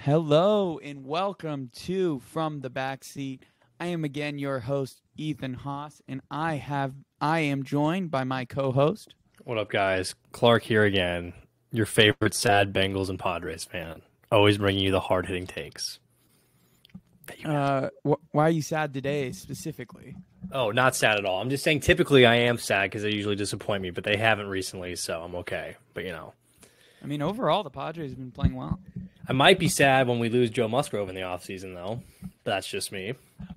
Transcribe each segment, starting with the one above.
Hello and welcome to From the Backseat. I am again your host, Ethan Haas, and I am joined by my co-host. What up, guys? Clark here again, your favorite sad Bengals and Padres fan. Always bringing you the hard-hitting takes. Why are you sad today specifically? Oh, not sad at all. I'm just saying typically I am sad because they usually disappoint me, but they haven't recently, so I'm okay. But, I mean, overall, the Padres have been playing well. I might be sad when we lose Joe Musgrove in the offseason, though. That's just me.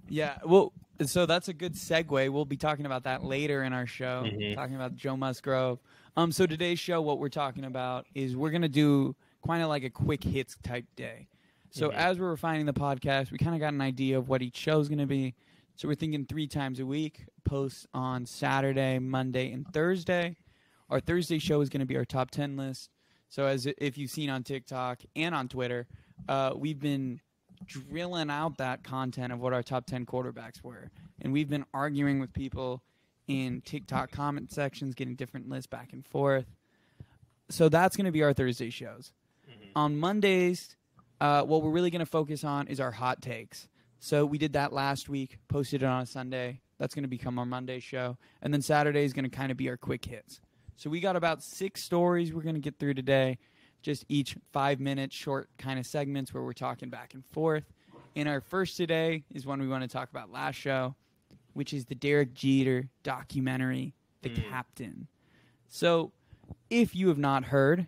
Yeah, well, so that's a good segue. We'll be talking about that later in our show, talking about Joe Musgrove. So today's show, what we're talking about is we're going to do kind of like a quick hits type day. So as we're refining the podcast, we kind of got an idea of what each show is going to be. So we're thinking 3 times a week, posts on Saturday, Monday, and Thursday. Our Thursday show is going to be our top 10 list. So if you've seen on TikTok and on Twitter, we've been drilling out that content of what our top 10 quarterbacks were. And we've been arguing with people in TikTok comment sections, getting different lists back and forth. So that's going to be our Thursday shows. On Mondays, what we're really going to focus on is our hot takes. So we did that last week, posted it on a Sunday. That's going to become our Monday show. And then Saturday is going to kind of be our quick hits. So we got about 6 stories we're going to get through today, just each 5-minute short kind of segments where we're talking back and forth. And our first today is one we want to talk about last show, which is the Derek Jeter documentary, The Captain. So if you have not heard,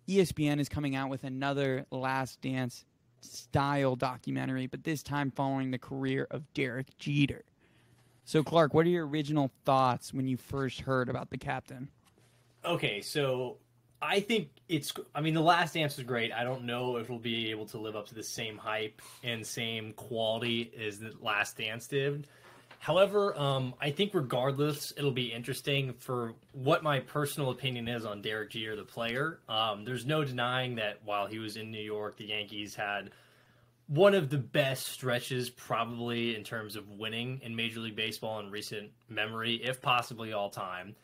ESPN is coming out with another Last Dance style documentary, but this time following the career of Derek Jeter. So Clark, what are your original thoughts when you first heard about The Captain? Okay, so I think The Last Dance was great. I don't know if it'll be able to live up to the same hype and same quality as The Last Dance did. However, I think regardless, it'll be interesting for what my personal opinion is on Derek Jeter, the player. There's no denying that while he was in New York, the Yankees had one of the best stretches probably in terms of winning in Major League Baseball in recent memory, if possibly all time.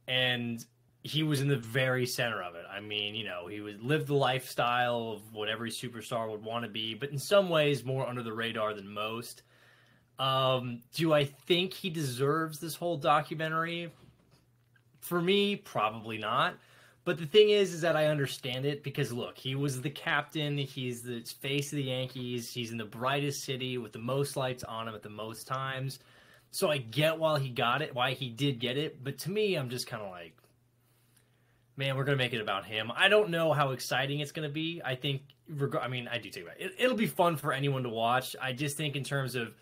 And he was in the very center of it. I mean, he would live the lifestyle of what every superstar would want to be, but in some ways more under the radar than most. Do I think he deserves this whole documentary? For me, probably not. But the thing is that I understand it because, look, he was the captain. He's the face of the Yankees. He's in the brightest city with the most lights on him at the most times. So I get why he did get it. But to me, I'm just kind of like, man, we're going to make it about him. I don't know how exciting it's going to be. I think, I do take it. It'll be fun for anyone to watch. I just think in terms of,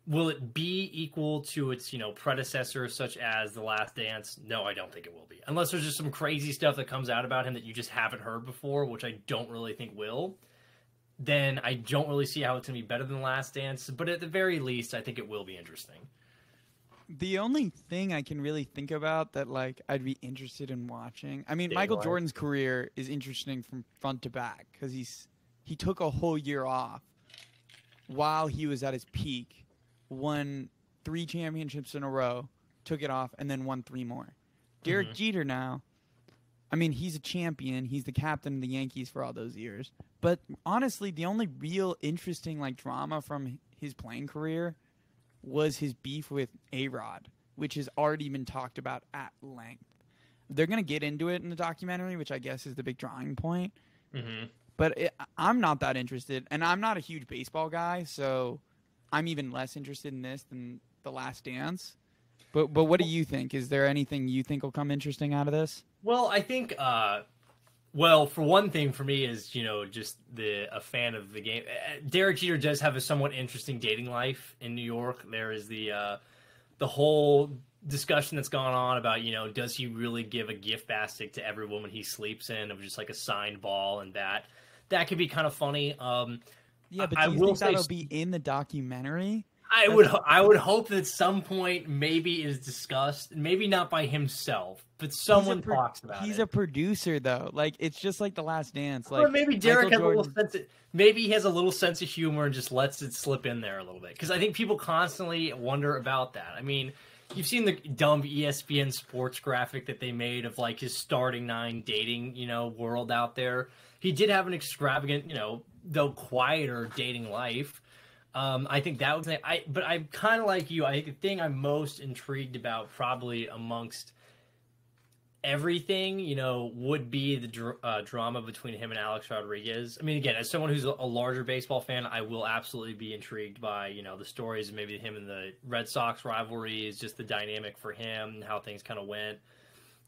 will it be equal to its, predecessor, such as The Last Dance? No, I don't think it will be. Unless there's just some crazy stuff that comes out about him that you just haven't heard before, which I don't really think will. Then I don't really see how it's going to be better than The Last Dance. But at the very least, I think it will be interesting. The only thing I can really think about that, I'd be interested in watching. I mean, Michael Jordan's career is interesting from front to back because he took a whole year off while he was at his peak, won 3 championships in a row, took it off, and then won 3 more. Derek Jeter now, I mean, he's a champion. He's the captain of the Yankees for all those years. But honestly, the only real interesting drama from his playing career was his beef with A-Rod, which has already been talked about at length. They're going to get into it in the documentary, which I guess is the big drawing point. But I'm not that interested, and I'm not a huge baseball guy, so I'm even less interested in this than The Last Dance. But what do you think? Is there anything you think will come interesting out of this? Well, I think for one thing, for me is, just a fan of the game. Derek Jeter does have a somewhat interesting dating life in New York. There is the whole discussion that's gone on about, does he really give a gift basket to every woman he sleeps in of just like a signed ball and bat? That could be kind of funny. Yeah, but do you think that'll be in the documentary? I would hope that at some point maybe is discussed, maybe not by himself, but someone talks about it. He's a producer, though. It's just like The Last Dance. Or maybe Derek has a little sense. Maybe he has a little sense of humor and just lets it slip in there a little bit. Because I think people constantly wonder about that. I mean, you've seen the dumb ESPN sports graphic that they made of like his starting 9 dating, world out there. He did have an extravagant, though quieter dating life. I think that was but I'm kind of like you. I think the thing I'm most intrigued about, probably amongst everything, would be the drama between him and Alex Rodriguez. I mean, again, as someone who's a larger baseball fan, I will absolutely be intrigued by, the stories of maybe him and the Red Sox rivalries, just the dynamic for him and how things kind of went.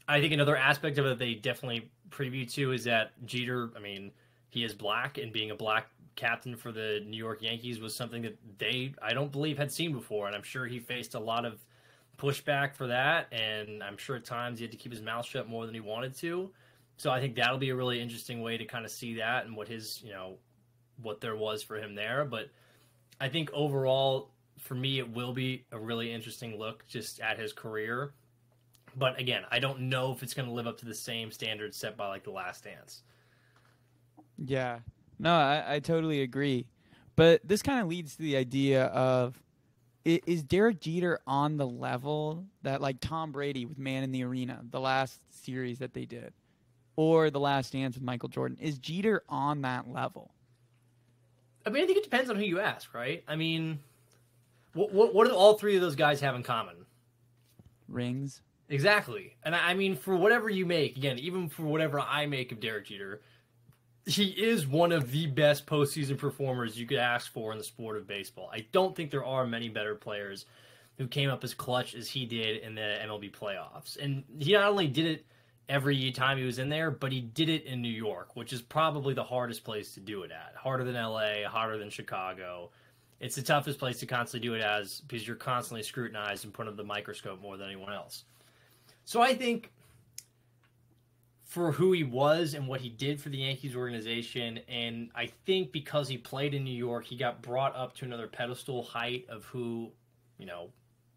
I think another aspect of it they definitely preview to is that Jeter, I mean, he is black, and being a black captain for the New York Yankees was something that I don't believe, had seen before. And I'm sure he faced a lot of pushback for that, and I'm sure at times he had to keep his mouth shut more than he wanted to. So I think that'll be a really interesting way to kind of see that and what his, what there was for him there. But I think overall, for me, it will be a really interesting look just at his career. But again, I don't know if it's going to live up to the same standards set by like The Last Dance. Yeah, no, I totally agree. But this kind of leads to the idea of, is Derek Jeter on the level that like Tom Brady with Man in the Arena, the last series that they did, or The Last Dance with Michael Jordan? Is Jeter on that level? I mean, I think it depends on who you ask, right? I mean, what do all three of those guys have in common? Rings. Exactly. And I mean, for whatever you make, again, even for whatever I make of Derek Jeter, he is one of the best postseason performers you could ask for in the sport of baseball. I don't think there are many better players who came up as clutch as he did in the MLB playoffs. And he not only did it every time he was in there, but he did it in New York, which is probably the hardest place to do it at. Harder than LA, harder than Chicago. It's the toughest place to constantly do it as, because you're constantly scrutinized and put under the microscope more than anyone else. So I think for who he was and what he did for the Yankees organization, and I think because he played in New York, he got brought up to another pedestal height of who,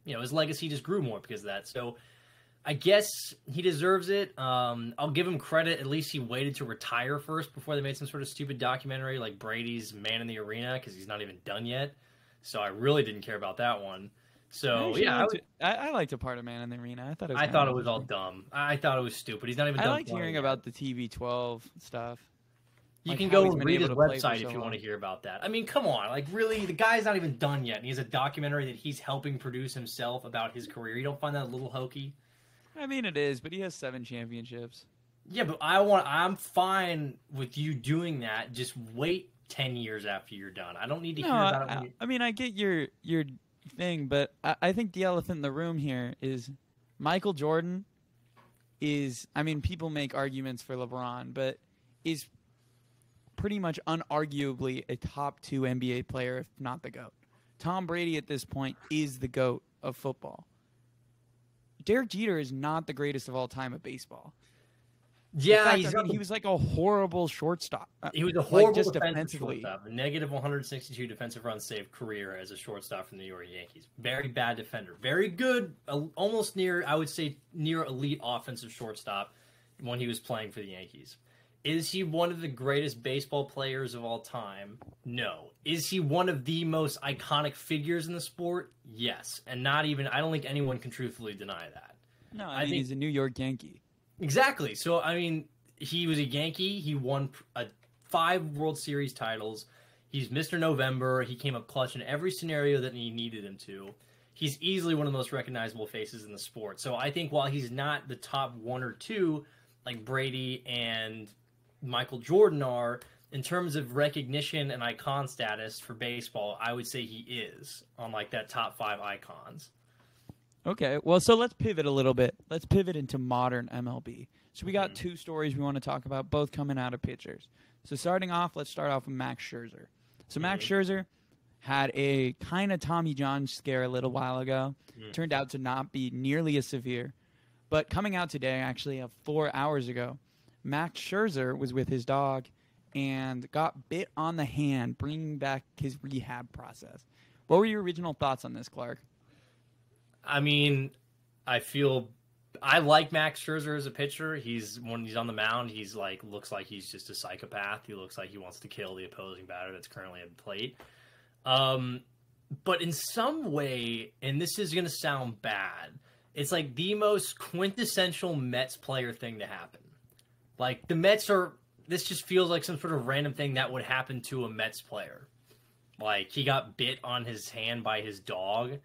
his legacy just grew more because of that. So I guess he deserves it. I'll give him credit. At least he waited to retire first before they made some sort of stupid documentary like Brady's Man in the Arena, because he's not even done yet. So I really didn't care about that one. So I liked a part of Man in the Arena. I thought it was all dumb. I thought it was stupid. He's not even done. I liked hearing about the TB12 stuff. You can go read his website if you want to hear about that. I mean, come on. Like, really, the guy's not even done yet. And he has a documentary that he's helping produce himself about his career. You don't find that a little hokey? I mean, it is, but he has 7 championships. Yeah, but I'm fine with you doing that. Just wait 10 years after you're done. I don't need to hear about it. I mean, I get your thing, but I think the elephant in the room here is Michael Jordan is, I mean, people make arguments for LeBron, but is pretty much unarguably a top 2 NBA player, if not the GOAT. Tom Brady at this point is the GOAT of football. Derek Jeter is not the greatest of all time at baseball. Yeah, he was like a horrible shortstop. He was a horrible just defensively. Shortstop. A negative 162 defensive run save career as a shortstop for the New York Yankees. Very bad defender. Very good, almost near, I would say, near elite offensive shortstop when he was playing for the Yankees. Is he one of the greatest baseball players of all time? No. Is he one of the most iconic figures in the sport? Yes. And I don't think anyone can truthfully deny that. No, I think he's a New York Yankee. Exactly. So, I mean, he was a Yankee. He won 5 World Series titles. He's Mr. November. He came up clutch in every scenario that he needed him to. He's easily one of the most recognizable faces in the sport. So I think while he's not the top 1 or 2, like Brady and Michael Jordan are, in terms of recognition and icon status for baseball, I would say he is on like that top 5 icons. Okay, well, so let's pivot a little bit. Let's pivot into modern MLB. So we got 2 stories we want to talk about, both coming out of pitchers. So starting off, let's start off with Max Scherzer. So Max Scherzer had a kind of Tommy John scare a little while ago. Turned out to not be nearly as severe. But coming out today, actually 4 hours ago, Max Scherzer was with his dog and got bit on the hand, bringing back his rehab process. What were your original thoughts on this, Clark? I mean, I like Max Scherzer as a pitcher. When he's on the mound, looks like he's just a psychopath. He looks like he wants to kill the opposing batter that's currently at the plate. But in some way, and this is going to sound bad, it's like the most quintessential Mets player thing to happen. Like, the Mets are, this just feels like some sort of random thing that would happen to a Mets player. Like, he got bit on his hand by his dog,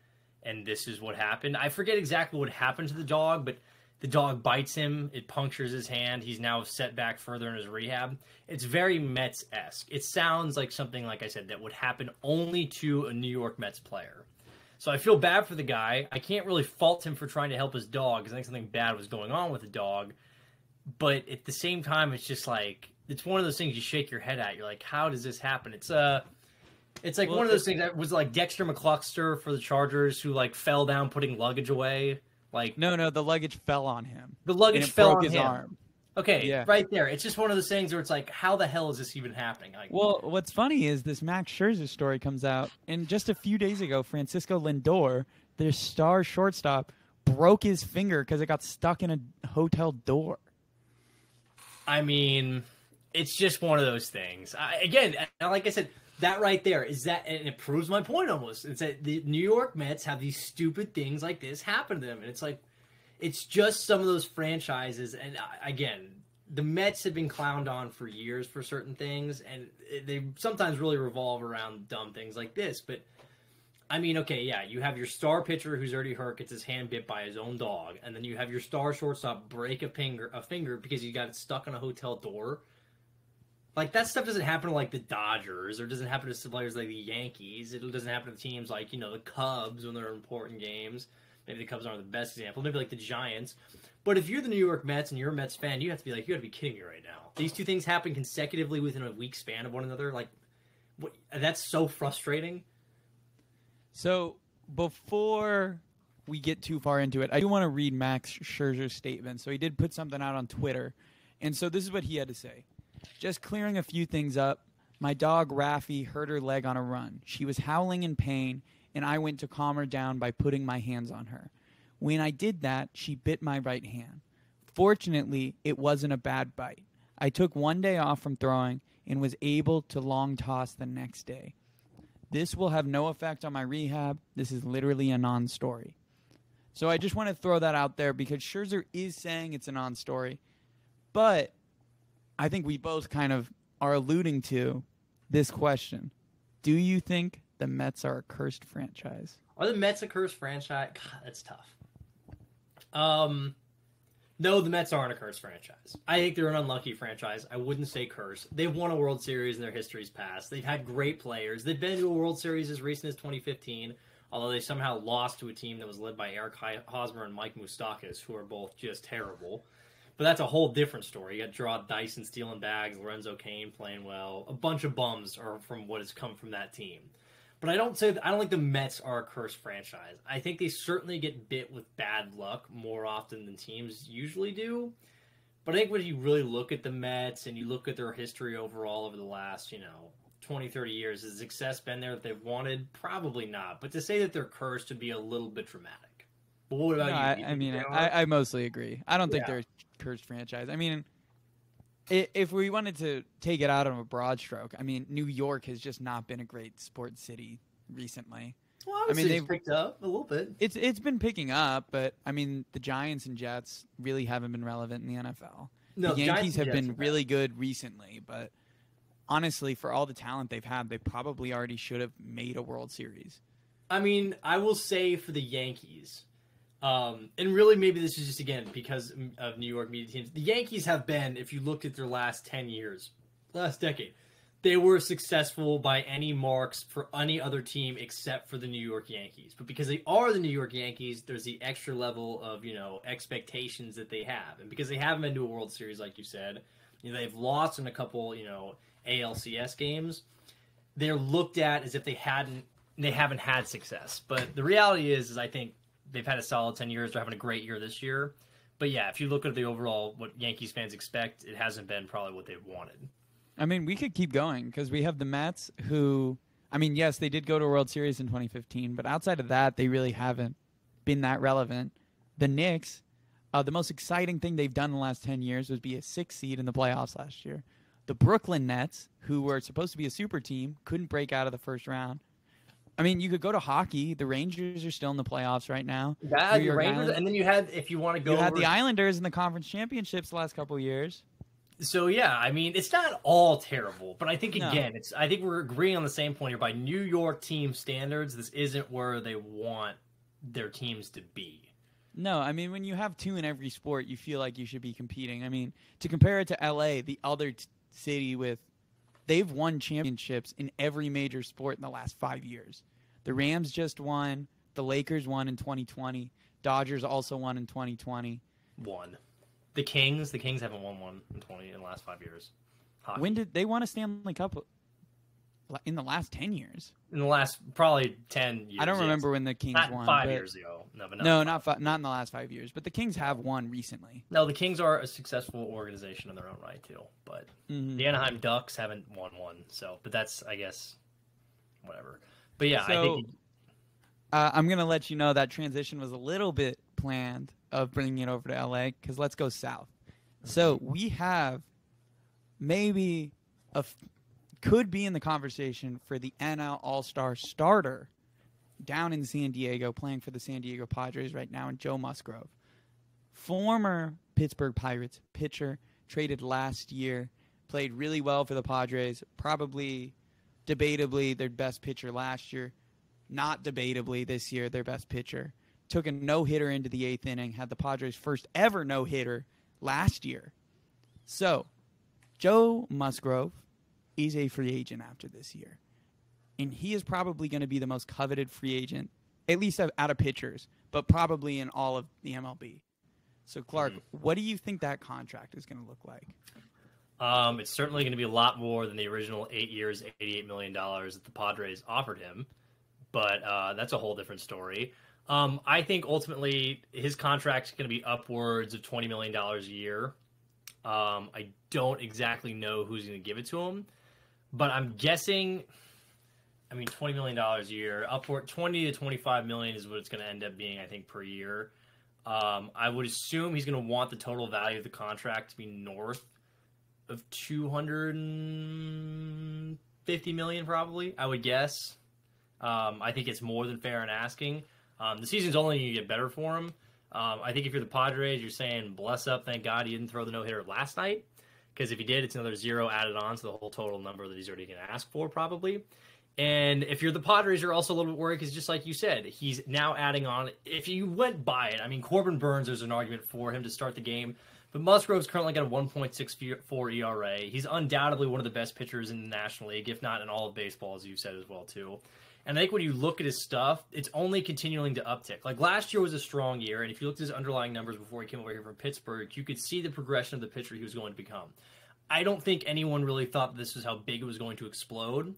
and this is what happened. I forget exactly what happened to the dog, but the dog bites him, it punctures his hand, he's now set back further in his rehab. It's very Mets-esque. It sounds like something, like I said, that would happen only to a New York Mets player. So I feel bad for the guy. I can't really fault him for trying to help his dog, because I think something bad was going on with the dog. But at the same time, it's just like, it's one of those things you shake your head at. You're like, how does this happen? It's like one of those things that was like Dexter McCluster for the Chargers, who like fell down putting luggage away. Like, no, the luggage fell on him. The luggage fell on his him. Arm. Okay, yeah. Right there. It's just one of those things where it's like, how the hell is this even happening? Like, well, what's funny is this Max Scherzer story comes out, and just a few days ago, Francisco Lindor, their star shortstop, broke his finger because it got stuck in a hotel door. I mean, it's just one of those things. Again, like I said, that right there is that, and it proves my point almost. It's that the New York Mets have these stupid things like this happen to them, and it's like, it's just some of those franchises. And again, the Mets have been clowned on for years for certain things, and they sometimes really revolve around dumb things like this. But I mean, okay, yeah, you have your star pitcher who's already hurt, gets his hand bit by his own dog, and then you have your star shortstop break a finger because he got it stuck on a hotel door. Like, that stuff doesn't happen to, like, the Dodgers, or doesn't happen to players like the Yankees. It doesn't happen to teams like, the Cubs when they're in important games. Maybe the Cubs aren't the best example. Maybe like the Giants. But if you're the New York Mets and you're a Mets fan, you have to be like, you got to be kidding me right now. These two things happen consecutively within a week span of one another. Like, what, that's so frustrating. So, before we get too far into it, I do want to read Max Scherzer's statement. So, he did put something out on Twitter. And so, this is what he had to say. Just clearing a few things up. My dog, Raffy, hurt her leg on a run. She was howling in pain, and I went to calm her down by putting my hands on her. When I did that, she bit my right hand. Fortunately, it wasn't a bad bite. I took one day off from throwing and was able to long toss the next day. This will have no effect on my rehab. This is literally a non-story. So I just want to throw that out there because Scherzer is saying it's a non-story. But I think we both kind of are alluding to this question. Do you think the Mets are a cursed franchise? Are the Mets a cursed franchise? God, that's tough. No, the Mets aren't a cursed franchise. I think they're an unlucky franchise. I wouldn't say cursed. They've won a World Series in their history's past. They've had great players. They've been to a World Series as recent as 2015, although they somehow lost to a team that was led by Eric Hosmer and Mike Moustakas, who are both just terrible. But that's a whole different story. You got Gerard Dyson stealing bags, Lorenzo Cain playing well. A bunch of bums are from what has come from that team. But I don't think the Mets are a cursed franchise. I think they certainly get bit with bad luck more often than teams usually do. But I think when you really look at the Mets and you look at their history overall over the last, 20, 30 years, has success been there that they've wanted? Probably not. But to say that they're cursed would be a little bit dramatic. But what about you? I mostly agree. I don't think they're a cursed franchise. I mean, if we wanted to take it out on a broad stroke, I mean, New York has just not been a great sports city recently. Well, they've picked up a little bit. It's been picking up, but I mean, the Giants and Jets really haven't been relevant in the NFL. No, the Yankees have been really good recently, but honestly, for all the talent they've had, they probably already should have made a World Series. I mean, I will say for the Yankees, and really maybe this is just, again, because of New York media teams. The Yankees have been, if you looked at their last 10 years, last decade, they were successful by any marks for any other team except for the New York Yankees. But because they are the New York Yankees, there's the extra level of, expectations that they have. And because they haven't been to a World Series, like you said, they've lost in a couple, ALCS games, they're looked at as if they haven't had success. But the reality is I think they've had a solid 10 years. They're having a great year this year. But yeah, if you look at the overall, what Yankees fans expect, it hasn't been probably what they've wanted. I mean, we could keep going because we have the Mets who, I mean, yes, they did go to a World Series in 2015, but outside of that, they really haven't been that relevant. The Knicks, the most exciting thing they've done in the last 10 years was be a 6th seed in the playoffs last year. The Brooklyn Nets, who were supposed to be a super team, couldn't break out of the first round. I mean, you could go to hockey. The Rangers are still in the playoffs right now. Yeah, the Rangers, and then you had, if you want to go, you had the Islanders in the conference championships the last couple of years. So yeah, I mean, it's not all terrible, but I think again, I think we're agreeing on the same point here. By New York team standards, this isn't where they want their teams to be. No, I mean, when you have two in every sport, you feel like you should be competing. I mean, to compare it to LA, the other city they've won championships in every major sport in the last 5 years. The Rams just won. The Lakers won in 2020. Dodgers also won in 2020. The Kings haven't won one in the last 5 years. Hockey. When did they won a Stanley Cup? In the last 10 years. In the last probably 10 years. I don't remember when the Kings won. 5 years ago. No, not in the last 5 years. But the Kings have won recently. No, the Kings are a successful organization in their own right too. But the Anaheim Ducks haven't won one. So, but that's, I guess, whatever. But yeah, I think I'm gonna let you know that transition was a little bit planned of bringing it over to LA because let's go south. So we have maybe could be in the conversation for the NL All-Star starter down in San Diego, playing for the San Diego Padres right now, and Joe Musgrove. Former Pittsburgh Pirates pitcher, traded last year, played really well for the Padres, probably debatably their best pitcher last year, not debatably this year their best pitcher. Took a no-hitter into the 8th inning, had the Padres' first ever no-hitter last year. So, Joe Musgrove is a free agent after this year. And he is probably going to be the most coveted free agent, at least out of pitchers, but probably in all of the MLB. So, Clark, what do you think that contract is going to look like? It's certainly going to be a lot more than the original 8 years, $88 million that the Padres offered him. But that's a whole different story. I think ultimately his contract is going to be upwards of $20 million a year. I don't exactly know who's going to give it to him. But I'm guessing, I mean, $20 million a year, upward 20 to 25 million is what it's going to end up being, I think, per year. I would assume he's going to want the total value of the contract to be north of 250 million, probably, I would guess. I think it's more than fair in asking. The season's only going to get better for him. I think if you're the Padres, you're saying, bless up, thank God he didn't throw the no-hitter last night. Because if he did, it's another 0 added on to the whole total number that he's already going to ask for, probably. And if you're the Padres, you're also a little bit worried because just like you said, he's now adding on. If you went by it, I mean, Corbin Burns, there's an argument for him to start the game. But Musgrove's currently got a 1.64 ERA. He's undoubtedly one of the best pitchers in the National League, if not in all of baseball, as you've said as well, too. And I think when you look at his stuff, it's only continuing to uptick. Like, last year was a strong year, and if you looked at his underlying numbers before he came over here from Pittsburgh, you could see the progression of the pitcher he was going to become. I don't think anyone really thought this was how big it was going to explode.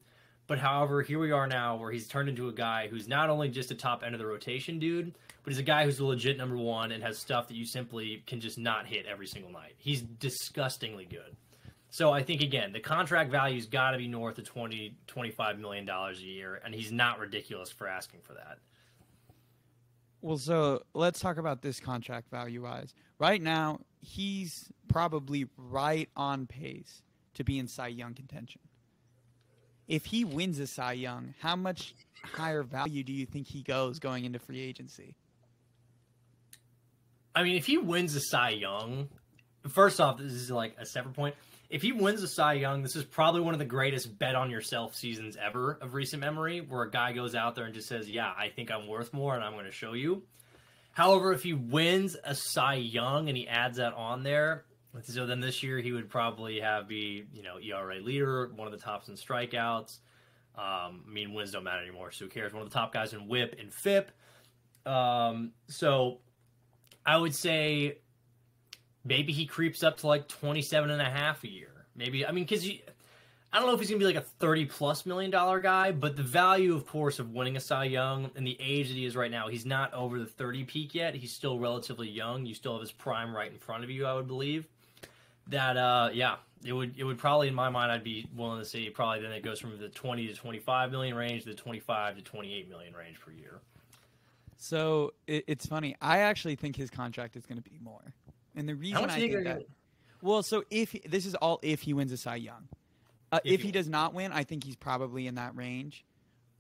But however, here we are now where he's turned into a guy who's not only just a top end of the rotation dude, but he's a guy who's a legit number one and has stuff that you simply can just not hit every single night. He's disgustingly good. So I think, again, the contract value's got to be north of $20, $25 million a year, and he's not ridiculous for asking for that. Well, so let's talk about this contract value-wise. Right now, he's probably right on pace to be in Cy Young contention. If he wins a Cy Young, how much higher value do you think he goes going into free agency? I mean, if he wins a Cy Young, first off, this is like a separate point. If he wins a Cy Young, this is probably one of the greatest bet-on-yourself seasons ever of recent memory, where a guy goes out there and just says, yeah, I think I'm worth more, and I'm going to show you. However, if he wins a Cy Young and he adds that on there, so then this year he would probably be, ERA leader, one of the tops in strikeouts. I mean, wins don't matter anymore, so who cares? One of the top guys in WHIP and FIP. So I would say maybe he creeps up to like 27.5 a year. Maybe, I mean, because I don't know if he's going to be like a $30+ million guy, but the value, of course, of winning a Cy Young and the age that he is right now, he's not over the 30 peak yet. He's still relatively young. You still have his prime right in front of you, I would believe. That, it would probably, in my mind, I'd be willing to say probably then it goes from the 20 to 25 million range to the 25 to 28 million range per year. So it's funny. I actually think his contract is going to be more. And the reason I think that, so this is all if he wins a Cy Young. If he does not win, I think he's probably in that range.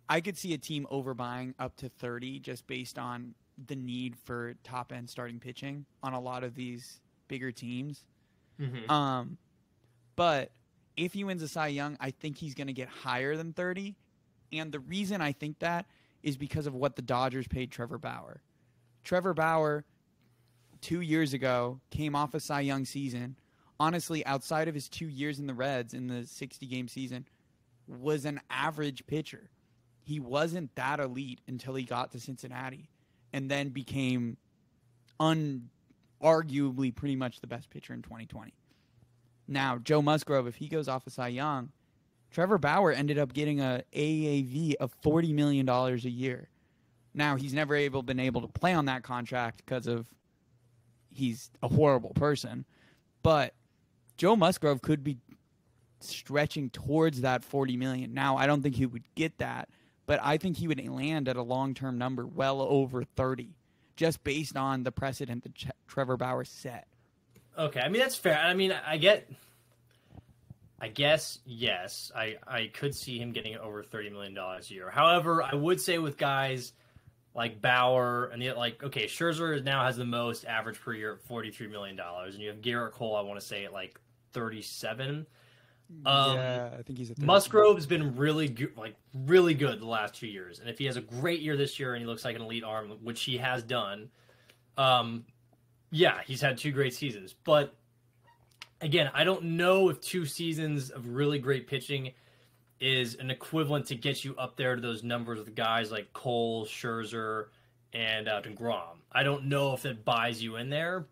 I could see a team overbuying up to 30 just based on the need for top-end starting pitching on a lot of these bigger teams. Mm-hmm. But if he wins a Cy Young, I think he's going to get higher than 30. And the reason I think that is because of what the Dodgers paid Trevor Bauer. Trevor Bauer, 2 years ago, came off a Cy Young season. Honestly, outside of his 2 years in the Reds in the 60-game season, was an average pitcher. He wasn't that elite until he got to Cincinnati and then became arguably pretty much the best pitcher in 2020. Now, Joe Musgrove, if he goes off of Cy Young, Trevor Bauer ended up getting a AAV of $40 million a year. Now, he's never been able to play on that contract because of he's a horrible person. But Joe Musgrove could be stretching towards that $40 million. Now, I don't think he would get that, but I think he would land at a long-term number well over 30, just based on the precedent that Trevor Bauer set. Okay, I mean, that's fair. I mean, I guess, yes, I could see him getting over $30 million a year. However, I would say with guys like Bauer, and okay, Scherzer now has the most average per year at $43 million, and you have Garrett Cole, I want to say, at like 37. Yeah, I think he's at 30. Musgrove's been really good the last 2 years, and if he has a great year this year and he looks like an elite arm, which he has done, yeah, he's had 2 great seasons. But again, I don't know if 2 seasons of really great pitching is an equivalent to get you up there to those numbers with guys like Cole, Scherzer, and DeGrom. I don't know if that buys you in there.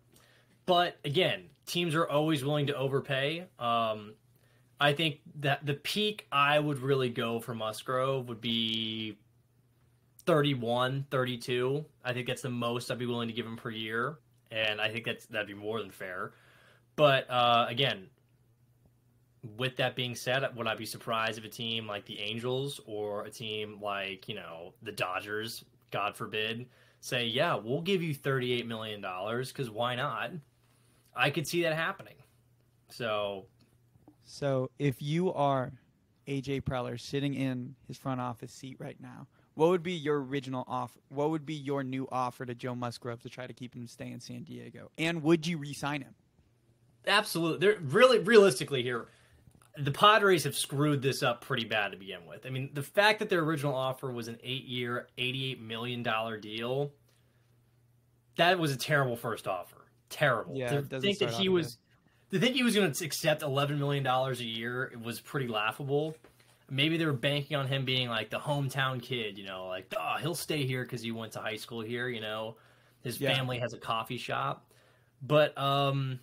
But again, teams are always willing to overpay. I think that the peak I would really go for Musgrove would be 31, 32. I think that's the most I'd be willing to give him per year. And I think that'd be more than fair. But again, with that being said, would I be surprised if a team like the Angels or a team like, the Dodgers, God forbid, say, yeah, we'll give you $38 million because why not? I could see that happening. So if you are AJ Preller sitting in his front office seat right now, what would be your original offer? What would be your new offer to Joe Musgrove to try to keep him stay in San Diego? And would you re-sign him? Absolutely. They're really realistically here. The Padres have screwed this up pretty bad to begin with. I mean, the fact that their original offer was an 8-year, $88 million deal, that was a terrible first offer. Terrible. Yeah, to think that he was going to accept $11 million a year, it was pretty laughable. Maybe they were banking on him being like the hometown kid, he'll stay here because he went to high school here, his family has a coffee shop. But I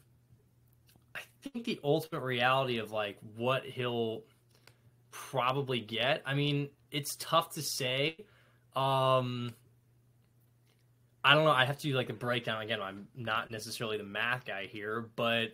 think the ultimate reality of what he'll probably get, I mean, it's tough to say. I don't know. I have to do the breakdown again. I'm not necessarily the math guy here, but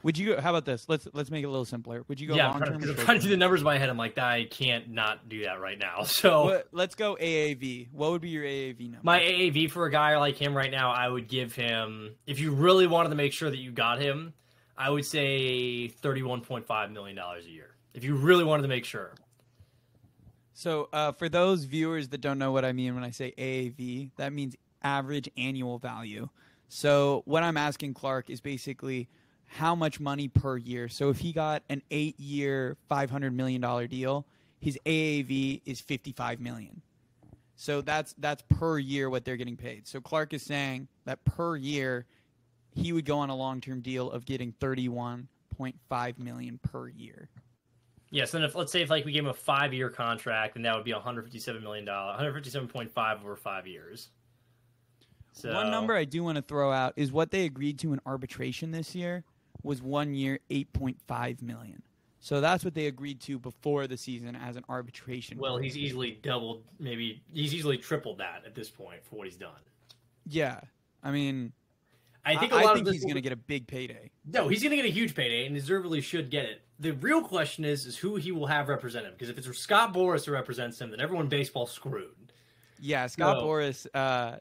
would you? How about this? Let's make it a little simpler. Would you go long term? I'm trying to do the numbers in my head. I'm like, I can't not do that right now. So let's go AAV. What would be your AAV number? My AAV for a guy like him right now, I would give him, if you really wanted to make sure that you got him, I would say $31.5 million a year. If you really wanted to make sure. So for those viewers that don't know what I mean when I say AAV, that means average annual value. So what I'm asking Clark is basically how much money per year. So if he got an 8-year, $500 million deal, his AAV is $55 million. So that's per year what they're getting paid. So Clark is saying that per year he would go on a long-term deal of getting $31.5 million per year. Yes, and let's say we gave him a 5-year contract, and that would be $157 million, $157.5 over 5 years. So one number I do want to throw out is what they agreed to in arbitration this year was 1 year, $8.5 million. So that's what they agreed to before the season as an arbitration. Well, he's easily doubled, maybe he's easily tripled that at this point for what he's done. Yeah, I mean, I think he's going to get a big payday. No, he's going to get a huge payday, and deservedly should get it. The real question is who he will have represent him. Because if it's Scott Boras who represents him, then everyone in baseball screwed. Yeah, Scott Boras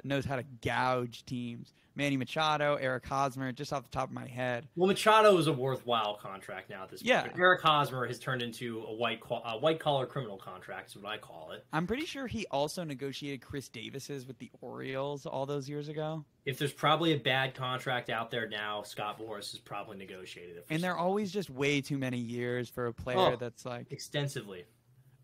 knows how to gouge teams. Manny Machado, Eric Hosmer, just off the top of my head. Well, Machado is a worthwhile contract now at this point. Yeah. But Eric Hosmer has turned into a white-collar criminal contract is what I call it. I'm pretty sure he also negotiated Chris Davis's with the Orioles all those years ago. If there's probably a bad contract out there now, Scott Boras has probably negotiated it. And they're always just way too many years for a player that's like... Extensively.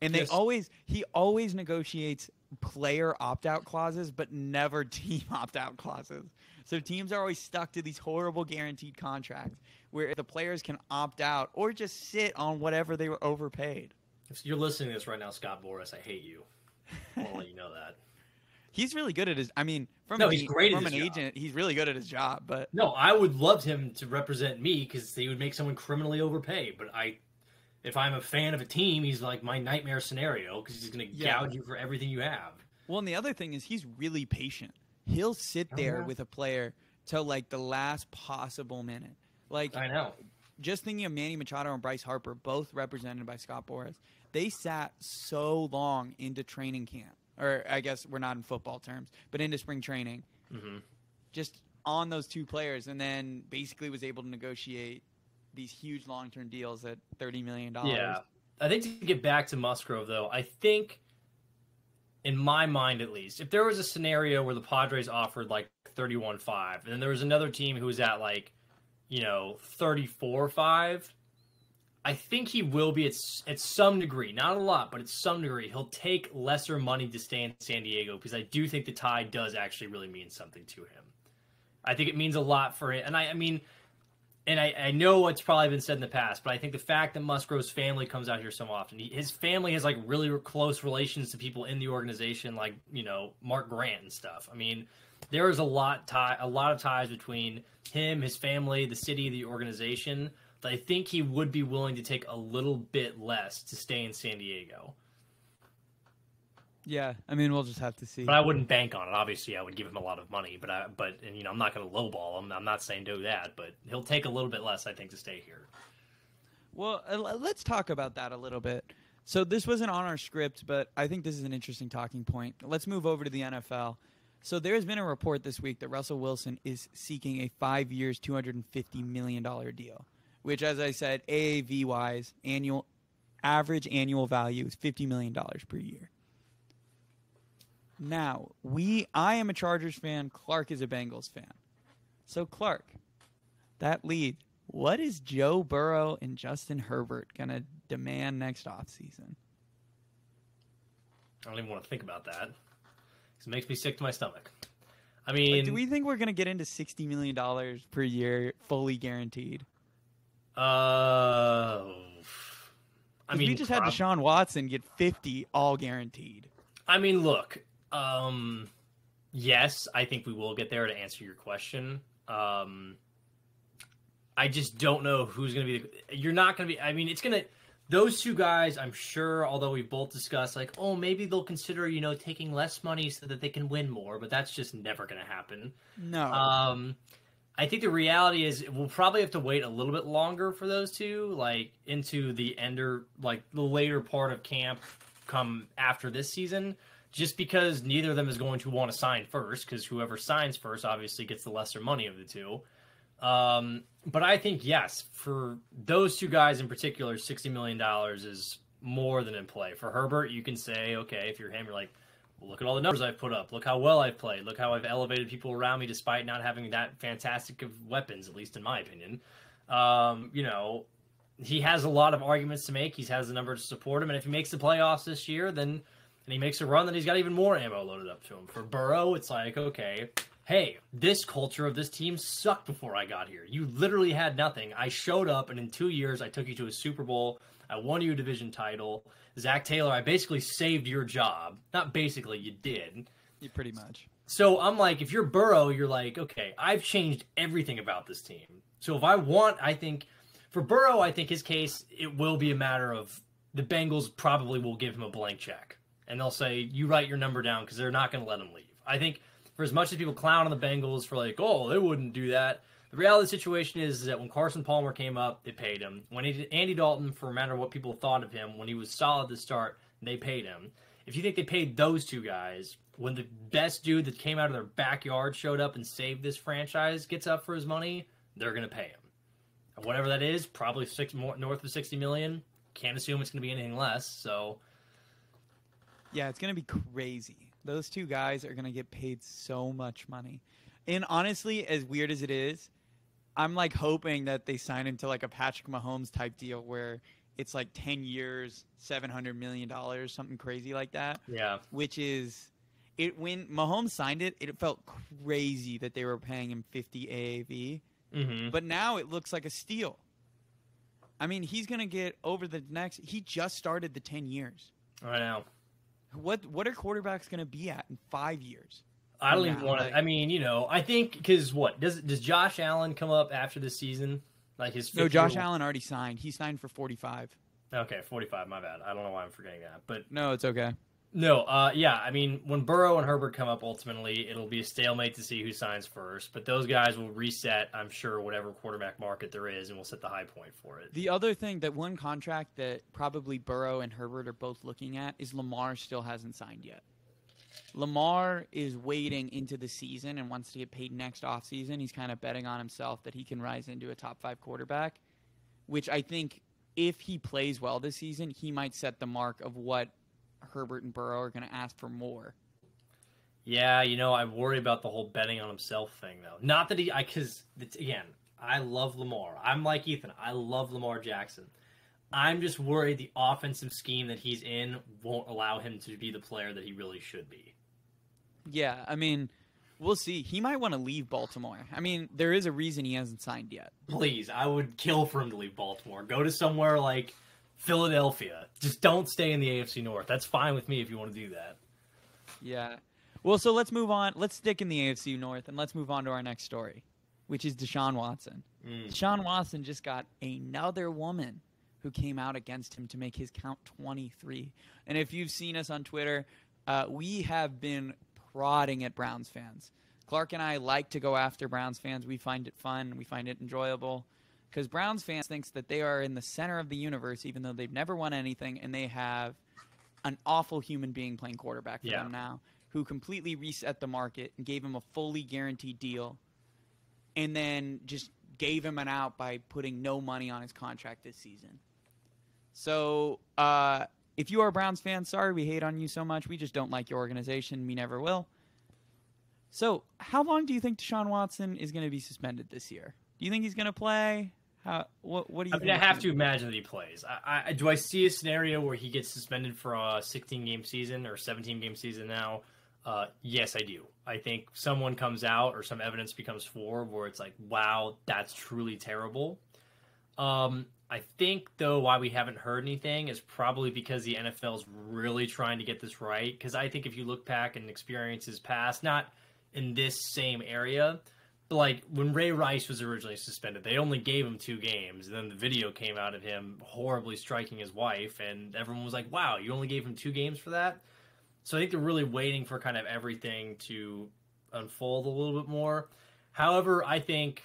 And he always negotiates player opt-out clauses, but never team opt-out clauses. So teams are always stuck to these horrible guaranteed contracts where the players can opt out or just sit on whatever they were overpaid. If you're listening to this right now, Scott Boras, I hate you. I want to let you know that. He's really good at his. I mean, he's great from at his an agent, job. He's really good at his job. But no, I would love him to represent me because he would make someone criminally overpay. But if I'm a fan of a team, he's like my nightmare scenario because he's going to gouge you for everything you have. Well, and the other thing is he's really patient. He'll sit there with a player till like the last possible minute. Like I know. Just thinking of Manny Machado and Bryce Harper, both represented by Scott Boras. They sat so long into training camp. Or I guess we're not in football terms, but into spring training, just on those two players, and then basically was able to negotiate these huge long-term deals at $30 million. Yeah. I think to get back to Musgrove, though, I think, in my mind at least, if there was a scenario where the Padres offered like 31.5, and then there was another team who was at like, 34.5, I think he will be at some degree, not a lot, but at some degree, he'll take lesser money to stay in San Diego because I do think the tie does actually really mean something to him. I think it means a lot for him. And I know it's probably been said in the past, but I think the fact that Musgrove's family comes out here so often, his family has like really close relations to people in the organization, like, Mark Grant and stuff. I mean, there is a lot of ties between him, his family, the city, the organization. I think he would be willing to take a little bit less to stay in San Diego. Yeah, I mean, we'll just have to see. But I wouldn't bank on it. Obviously, I would give him a lot of money, but I'm not going to lowball him. I'm not saying do that, but he'll take a little bit less, I think, to stay here. Well, let's talk about that a little bit. So this wasn't on our script, but I think this is an interesting talking point. Let's move over to the NFL. So there has been a report this week that Russell Wilson is seeking a 5 years, $250 million deal. Which, as I said, AAV-wise, average annual value is $50 million per year. Now, I am a Chargers fan. Clark is a Bengals fan. So, Clark, that lead, what is Joe Burrow and Justin Herbert going to demand next offseason? I don't even want to think about that. It makes me sick to my stomach. I mean... do we think we're going to get into $60 million per year fully guaranteed? I mean, we just had Deshaun Watson get 50 all guaranteed. I mean, look, yes, I think we will get there to answer your question. I just don't know who's going to be. You're not going to be. I mean, it's going to. Those two guys, I'm sure, although we both discussed, like, maybe they'll consider, taking less money so that they can win more, but that's just never going to happen. No. I think the reality is we'll probably have to wait a little bit longer for those two, like into the the later part of camp come after this season, just because neither of them is going to want to sign first, because whoever signs first obviously gets the lesser money of the two. But I think, yes, for those two guys in particular, $60 million is more than in play. For Herbert, you can say, okay, if you're him, you're like, well, look at all the numbers I've put up. Look how well I've played. Look how I've elevated people around me despite not having that fantastic of weapons, at least in my opinion. He has a lot of arguments to make. He has the numbers to support him. And if he makes the playoffs this year, and he makes a run, then he's got even more ammo loaded up to him. For Burrow, it's like, okay, hey, this culture of this team sucked before I got here. You literally had nothing. I showed up, and in 2 years, I took you to a Super Bowl. I won you a division title. Zach Taylor, I basically saved your job. Not basically, you did. You pretty much. So I'm like, if you're Burrow, you're like, okay, I've changed everything about this team. So if I think, for Burrow, I think his case, it will be a matter of the Bengals probably will give him a blank check. And they'll say, you write your number down because they're not going to let him leave. I think for as much as people clown on the Bengals for like, oh, they wouldn't do that, the reality of the situation is that when Carson Palmer came up, they paid him. When Andy Dalton, for a matter of what people thought of him, when he was solid to start, they paid him. If you think they paid those two guys, when the best dude that came out of their backyard showed up and saved this franchise gets up for his money, they're going to pay him. And whatever that is, probably north of $60 million. Can't assume it's going to be anything less. So, yeah, it's going to be crazy. Those two guys are going to get paid so much money. And honestly, as weird as it is, I'm like hoping that they sign into like a Patrick Mahomes type deal where it's like 10 years, $700 million, something crazy like that. Yeah. Which is, when Mahomes signed it, it felt crazy that they were paying him 50 AAV. Mm-hmm. But now it looks like a steal. I mean, he's going to get over the next, he just started the 10 years. I know. What are quarterbacks going to be at in 5 years? I don't even want to. I mean, I think because does Josh Allen come up after this season? Like No, Josh Allen already signed. He signed for 45. Okay, 45. My bad. I don't know why I'm forgetting that, but no, it's okay. No, yeah. I mean, when Burrow and Herbert come up, ultimately it'll be a stalemate to see who signs first. But those guys will reset, I'm sure, whatever quarterback market there is, and we'll set the high point for it. The other thing, that one contract that probably Burrow and Herbert are both looking at is Lamar still hasn't signed yet. Lamar is waiting into the season and wants to get paid next offseason. He's kind of betting on himself that he can rise into a top 5 quarterback, which I think if he plays well this season, he might set the mark of what Herbert and Burrow are going to ask for more. Yeah, I worry about the whole betting on himself thing, though. Not that because, again, I love Lamar. I'm like Ethan. I love Lamar Jackson. I'm just worried the offensive scheme that he's in won't allow him to be the player that he really should be. Yeah, I mean, we'll see. He might want to leave Baltimore. I mean, there is a reason he hasn't signed yet. Please, I would kill for him to leave Baltimore. Go to somewhere like Philadelphia. Just don't stay in the AFC North. That's fine with me if you want to do that. Yeah. Well, so let's move on. Let's stick in the AFC North, and let's move on to our next story, which is Deshaun Watson. Deshaun Watson just got another woman who came out against him to make his count 23. And if you've seen us on Twitter, we have been prodding at Browns fans. Clark and I like to go after Browns fans. We find it fun. We find it enjoyable. Because Browns fans thinks that they are in the center of the universe, even though they've never won anything, and they have an awful human being playing quarterback for them now, who completely reset the market and gave him a fully guaranteed deal, and then just gave him an out by putting no money on his contract this season. So if you are a Browns fan, sorry we hate on you so much. We just don't like your organization. We never will. So how long do you think Deshaun Watson is going to be suspended this year? Do you think he's going to play? What do you think? I have to imagine that he plays. Do I see a scenario where he gets suspended for a 16-game season or 17-game season now? Yes, I do. I think someone comes out or some evidence becomes forward where it's like, wow, that's truly terrible. I think, though, why we haven't heard anything is probably because the NFL is really trying to get this right. Because I think if you look back and experiences past, not in this same area, but like when Ray Rice was originally suspended, they only gave him 2 games. And then the video came out of him horribly striking his wife. And everyone was like, wow, you only gave him 2 games for that? So I think they're really waiting for kind of everything to unfold a little bit more. However, I think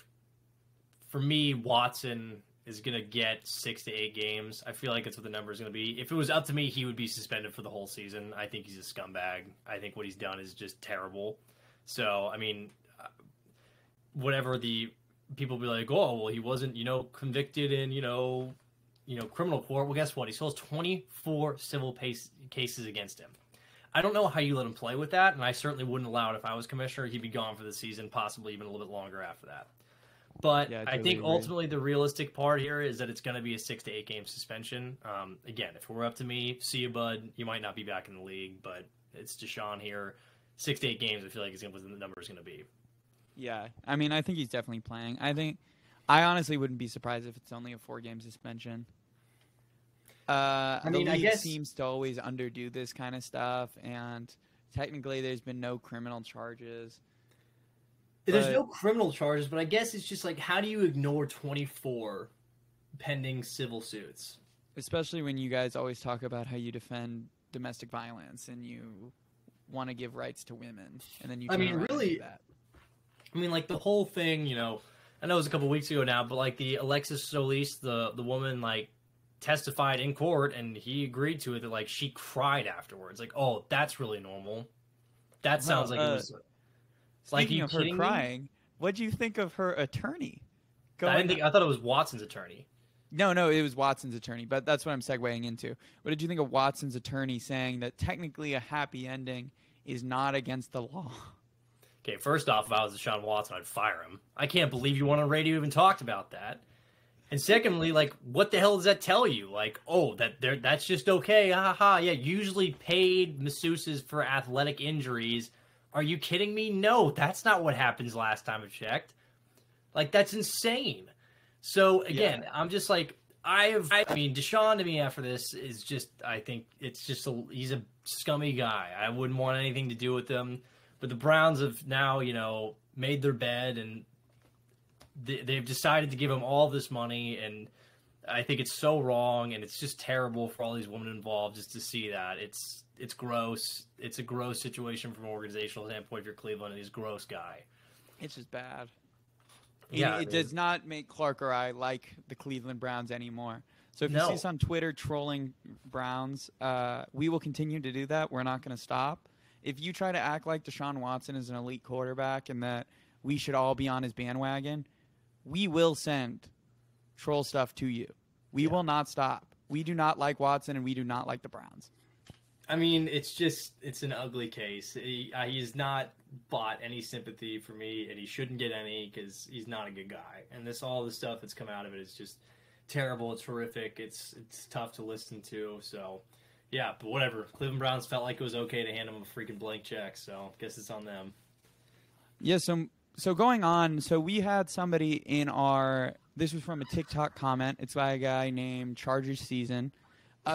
for me, Watson is going to get 6 to 8 games. I feel like that's what the number is going to be. If it was up to me, he would be suspended for the whole season. I think he's a scumbag. I think what he's done is just terrible. So, I mean, whatever the people be like, oh, well, he wasn't, convicted in, criminal court. Well, guess what? He still has 24 civil cases against him. I don't know how you let him play with that, and I certainly wouldn't allow it if I was commissioner. He'd be gone for the season, possibly even a little bit longer after that. But yeah, I think ultimately the realistic part here is that it's going to be a 6 to 8 game suspension. Again, if it were up to me, see you, bud. You might not be back in the league, but it's Deshaun here. 6 to 8 games, I feel like is what the number is going to be. Yeah, I mean, I think he's definitely playing. I honestly wouldn't be surprised if it's only a 4-game suspension. I guess seems to always underdo this kind of stuff, and technically there's been no criminal charges. There's no criminal charges, but I guess it's just like, how do you ignore 24 pending civil suits? Especially when you guys always talk about how you defend domestic violence and you want to give rights to women, and then you turn around and do that. I mean, like the whole thing, I know it was a couple weeks ago now, but like the Alexis Solis, the woman, like testified in court, and he agreed to it. That like she cried afterwards, like, oh, that's really normal. That sounds like it was. Like, speaking you of her kidding crying, what do you think of her attorney? I thought it was Watson's attorney. No, it was Watson's attorney, but that's what I'm segueing into. What did you think of Watson's attorney saying that technically a happy ending is not against the law? Okay, first off, if I was Deshaun Watson, I'd fire him. I can't believe you went on radio even talked about that. And secondly, like, what the hell does that tell you? Like, oh, that's just okay. Yeah, usually paid masseuses for athletic injuries. Are you kidding me? No, that's not what happens last time I checked. Like, that's insane. So, again, I'm just like, I mean, Deshaun to me after this is just, I think it's just, he's a scummy guy. I wouldn't want anything to do with him. But the Browns have now, made their bed, and they've decided to give him all this money. And I think it's so wrong, and it's just terrible for all these women involved just to see that. It's gross. It's a gross situation from an organizational standpoint if you're Cleveland, and he's a gross guy. It's just bad. Yeah, it does not make Clark or I like the Cleveland Browns anymore. So if you see us on Twitter trolling Browns, we will continue to do that. We're not going to stop. If you try to act like Deshaun Watson is an elite quarterback and that we should all be on his bandwagon, we will send troll stuff to you. We will not stop. We do not like Watson, and we do not like the Browns. I mean, it's an ugly case. He's not bought any sympathy for me, and he shouldn't get any because he's not a good guy. And all the stuff that's come out of it is just terrible. It's horrific. It's tough to listen to. So, yeah, but whatever. Cleveland Browns felt like it was okay to hand him a freaking blank check, so I guess it's on them. Yeah, so going on, so we had somebody in this was from a TikTok comment. It's by a guy named Chargers Season.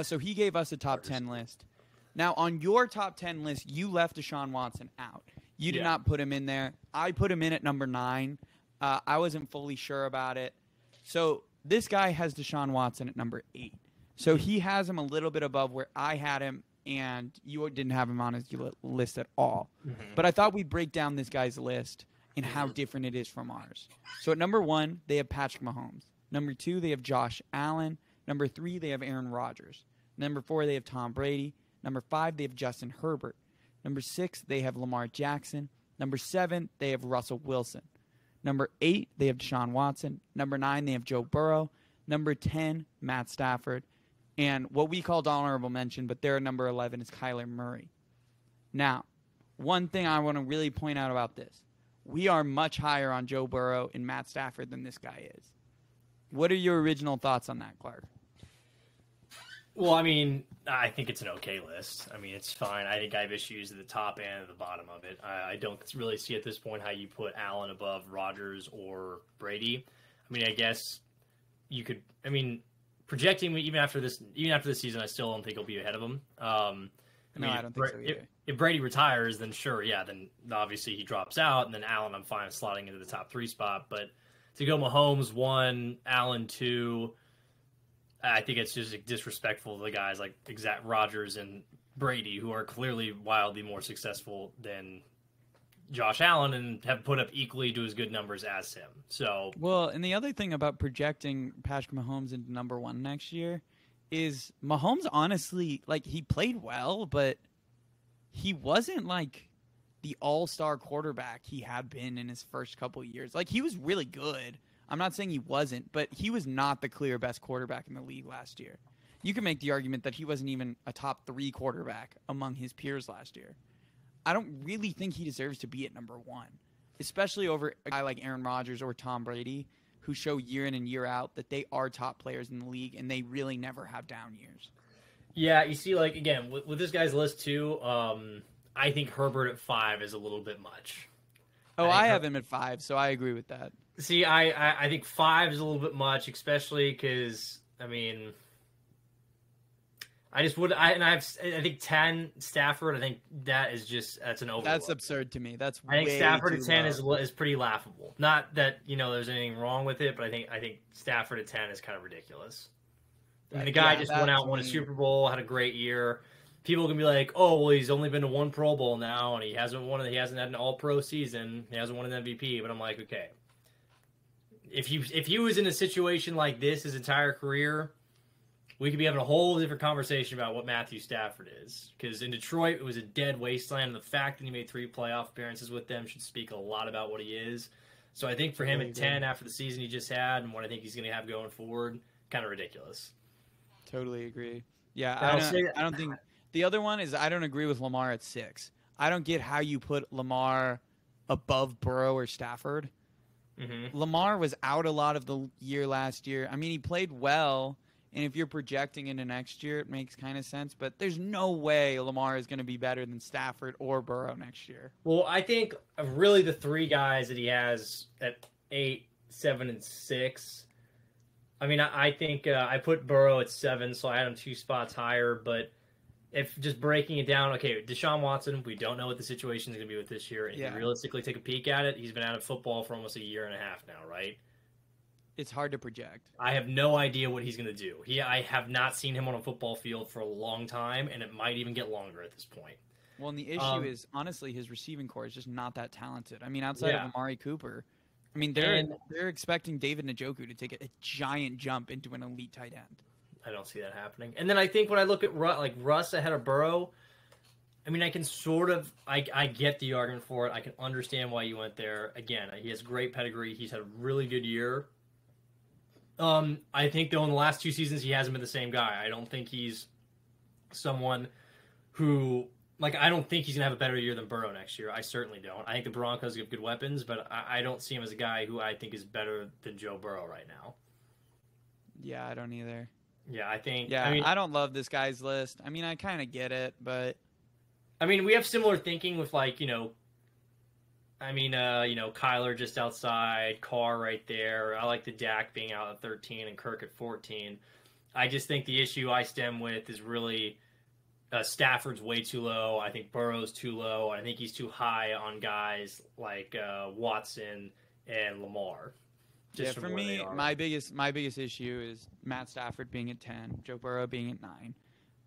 So he gave us a top 10 list. Now, on your top 10 list, you left Deshaun Watson out. You did not put him in there. I put him in at number 9. I wasn't fully sure about it. So this guy has Deshaun Watson at number 8. So he has him a little bit above where I had him, and you didn't have him on his list at all. Mm-hmm. But I thought we'd break down this guy's list and how different it is from ours. So at number 1, they have Patrick Mahomes. Number 2, they have Josh Allen. Number 3, they have Aaron Rodgers. Number 4, they have Tom Brady. Number 5, they have Justin Herbert. Number 6, they have Lamar Jackson. Number 7, they have Russell Wilson. Number 8, they have Deshaun Watson. Number 9, they have Joe Burrow. Number 10, Matt Stafford. And what we called honorable mention, but their number 11 is Kyler Murray. Now, one thing I want to really point out about this. We are much higher on Joe Burrow and Matt Stafford than this guy is. What are your original thoughts on that, Clark? Well, I mean, I think it's an okay list. I mean, it's fine. I think I have issues at the top and at the bottom of it. I don't really see at this point how you put Allen above Rodgers or Brady. I mean, I guess you could. I mean, projecting even after this season, I still don't think he'll be ahead of him. I don't think so either. If Brady retires, then sure, yeah, then obviously he drops out, and then Allen, I'm fine slotting into the top 3 spot. But to go Mahomes 1, Allen 2. I think it's just disrespectful to the guys like Rodgers and Brady, who are clearly wildly more successful than Josh Allen and have put up equally to as good numbers as him. So, well, and the other thing about projecting Patrick Mahomes into number 1 next year is Mahomes, honestly, like, he played well, but he wasn't like the all-star quarterback he had been in his first couple of years. Like, he was really good. I'm not saying he wasn't, but he was not the clear best quarterback in the league last year. You can make the argument that he wasn't even a top 3 quarterback among his peers last year. I don't really think he deserves to be at number 1, especially over a guy like Aaron Rodgers or Tom Brady, who show year in and year out that they are top players in the league and they really never have down years. Yeah, you see, like, again, with this guy's list too, I think Herbert at 5 is a little bit much. Oh, I have him at 5, so I agree with that. See, I think 5 is a little bit much, especially because, I mean, I think 10 Stafford. I think that's an overload. That's absurd to me. I think Stafford at 10 is pretty laughable. Not that there's anything wrong with it, but I think Stafford at 10 is kind of ridiculous. I mean, the guy just went out and won a Super Bowl, had a great year. People can be like, "Oh, well, he's only been to 1 Pro Bowl now, and he hasn't had an All-Pro season. He hasn't won an MVP." But I'm like, okay, if he was in a situation like this his entire career, we could be having a whole different conversation about what Matthew Stafford is. Because in Detroit, it was a dead wasteland. And the fact that he made 3 playoff appearances with them should speak a lot about what he is. So I think for him at 10 after the season he just had and what I think he's going to have going forward, kind of ridiculous. Totally agree. Yeah, I don't think – the other one is I don't agree with Lamar at 6. I don't get how you put Lamar above Burrow or Stafford. Mm-hmm. Lamar was out a lot of the year last year. I mean, he played well, and if you're projecting into next year, it makes kind of sense. But there's no way Lamar is going to be better than Stafford or Burrow next year. Well, I think really the 3 guys that he has at 8, 7, and 6. I mean, I think I put Burrow at 7, so I had him 2 spots higher. But if just breaking it down, okay, Deshaun Watson, we don't know what the situation is going to be with this year. If you realistically take a peek at it, he's been out of football for almost a year and a half now, right? It's hard to project. I have no idea what he's going to do. I have not seen him on a football field for a long time, and it might even get longer at this point. Well, and the issue is, honestly, his receiving core is just not that talented. I mean, outside of Amari Cooper, I mean, they're expecting David Njoku to take a giant jump into an elite tight end. I don't see that happening. And then I think when I look at Russ ahead of Burrow, I mean, I can sort of I get the argument for it. I can understand why you went there. Again, he has great pedigree. He's had a really good year. I think, though, in the last 2 seasons, he hasn't been the same guy. I don't think he's someone who, I don't think he's going to have a better year than Burrow next year. I certainly don't. I think the Broncos have good weapons, but I don't see him as a guy who I think is better than Joe Burrow right now. Yeah, I don't either. Yeah, I think. Yeah, I don't love this guy's list. I mean, I kind of get it, but. I mean, we have similar thinking with, Kyler just outside, Carr right there. I like the Dak being out at 13 and Kirk at 14. I just think the issue I stem with is really Stafford's way too low. I think Burrow's too low. I think he's too high on guys like Watson and Lamar. For me, my biggest issue is Matt Stafford being at 10, Joe Burrow being at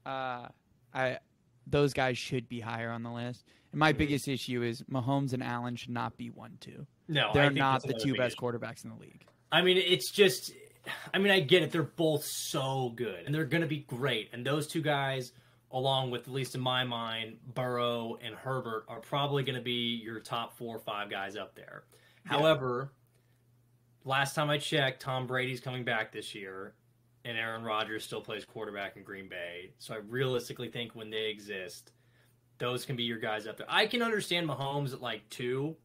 9. Those guys should be higher on the list. And my biggest issue is Mahomes and Allen should not be 1-2. No, they're not the 2 best quarterbacks in the league. I mean, it's just – I mean, I get it. They're both so good, and they're going to be great. And those 2 guys, along with, at least in my mind, Burrow and Herbert, are probably going to be your top 4 or 5 guys up there. Yeah. However, last time I checked, Tom Brady's coming back this year, and Aaron Rodgers still plays quarterback in Green Bay. So I realistically think when they exist, those can be your guys up there. I can understand Mahomes at 2.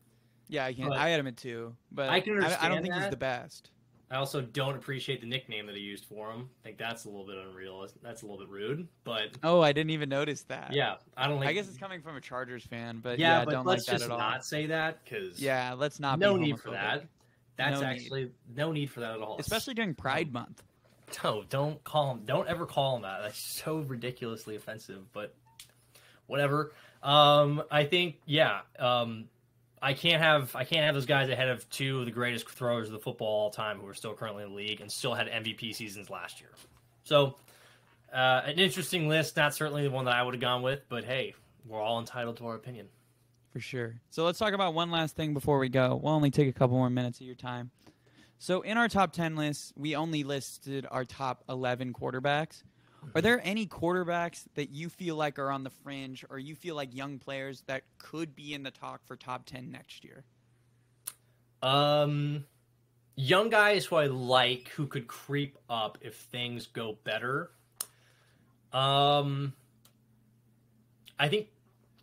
Yeah, I can. I had him at 2, but I can understand I don't think he's the best. I also don't appreciate the nickname that he used for him. I think that's a little bit unreal. That's a little bit rude. But I didn't even notice that. Yeah, I don't. I guess it's coming from a Chargers fan, but I don't let's like that just at all. not say that because let's not. No be need for that. That's no need for that at all. Especially during Pride Month. No, don't ever call him that. That's so ridiculously offensive. But whatever. I think I can't have those guys ahead of 2 of the greatest throwers of the football all time who are still currently in the league and still had MVP seasons last year. So an interesting list, not certainly the one that I would have gone with, but hey, we're all entitled to our opinion. For sure. So let's talk about one last thing before we go. We'll only take a couple more minutes of your time. So in our top 10 list, we only listed our top 11 quarterbacks. Are there any quarterbacks that you feel like are on the fringe or you feel like young players that could be in the talk for top 10 next year? Young guys who I like who could creep up if things go better. I think